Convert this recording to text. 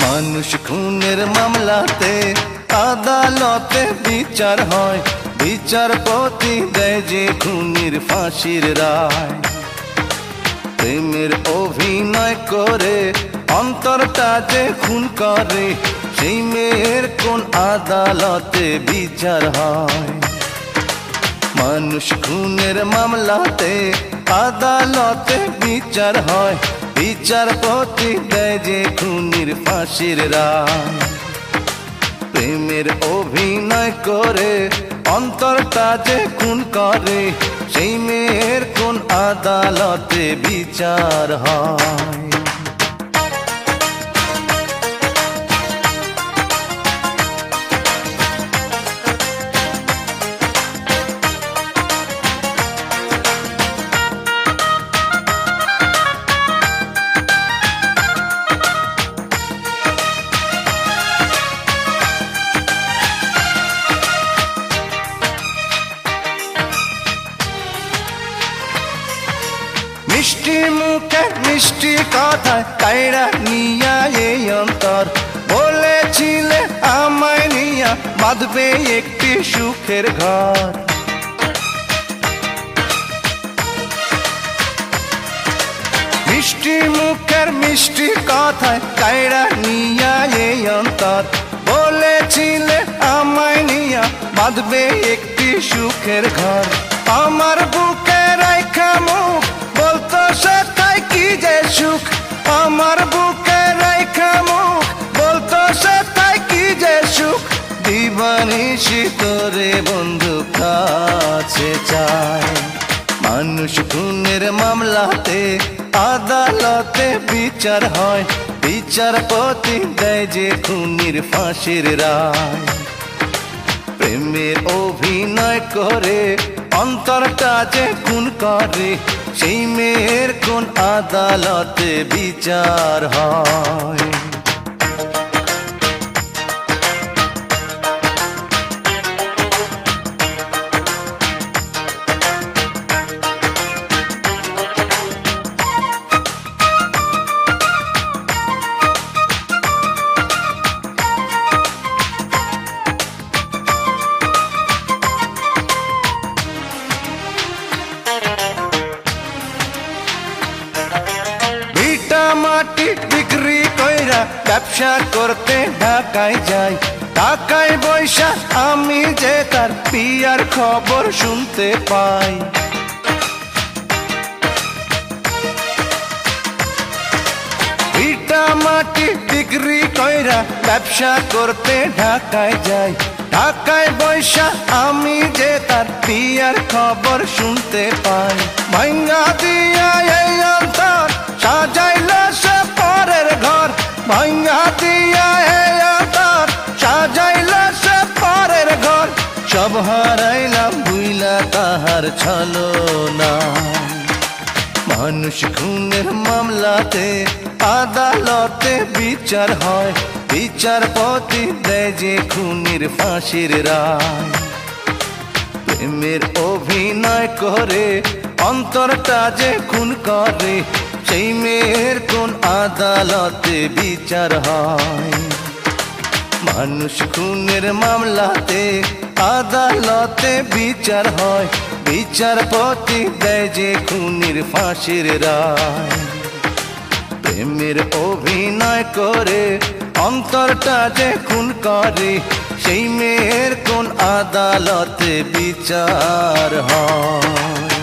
মানুষ খুনের মামলাতে আদালতে বিচার হয়, বিচারপতি দেয় যে খুনির ফাঁসির রায়। প্রেমের অভিনয় করে অন্তরটা যে খুন করে, সেই মেয়ের কোন আদালতে বিচার হয়? মানুষ খুনের মামলাতে আদালতে বিচার হয়, বিচারপতি দেয় যে খুনির ফাঁসির রায়। প্রেমের অভিনয় করে অন্তরটা যে খুন করে, সেই মেয়ের কোন আদালতে বিচার হয়? মিষ্টি মুখে মিষ্টি কথায় কাইড়া নিয়া এই অন্তর, বলেছিলে আমায় নিয়া বাঁধবে একটি সুখের ঘর। মিষ্টি মুখের মিষ্টি কথায় কাইড়া নিয়া এই অন্তর, বলেছিলে আমায় নিয়া বাঁধবে একটি সুখের ঘর। আমার বুকে রাইখা মুখ বলতো সেটাই কি যে সুখ, আমার বুকে রাইখা মুখ বলতো সেটাই কি যে সুখ। দিবানিশি তোরে বন্ধু কাছে চায়। মানুষ খুনের মামলাতে আদালতে বিচার হয়, বিচারপতি দেয় যে খুনির ফাঁসির রায়। প্রেমের অভিনয় করে অন্তরটা যে খুন করে, সেই মেয়ের কোন আদালতে বিচার হয়? মাটি বিক্রি কইরা ব্যবসা করতে ঢাকায় যাই, ঢাকায় বৈশা আমি যে তার বিয়ার খবর শুনতে পাই। ইটা মাটি বিক্রি কইরা ব্যবসা করতে ঢাকায় যাই, ঢাকায় বৈশা আমি যে তার বিয়ার খবর শুনতে পাই। ভাঙ্গা দিয়া এই অন্তর সাজাইল সে পরের ঘর, ভাঙ্গা দিয়া এই অন্তর সাজাইল সে পরের ঘর। সব হারাইলাম বুইলা তাহার ছলনা। মানুষ খুনের মামলাতে আদালতে বিচার হয়, বিচারপতি দেয় যে খুনির ফাঁসির রায়। প্রেমের অভিনয় করে অন্তরটা যে খুন করে, সেই মেয়ের কোন আদালতে বিচার হয়? মানুষ খুনের মামলাতে আদালতে বিচার হয়, বিচারপতি দেয় যে খুনির ফাঁসির রায়। প্রেমের অভিনয় করে অন্তরটা যে খুন করে, সেই মেয়ের কোন আদালতে বিচার হয়?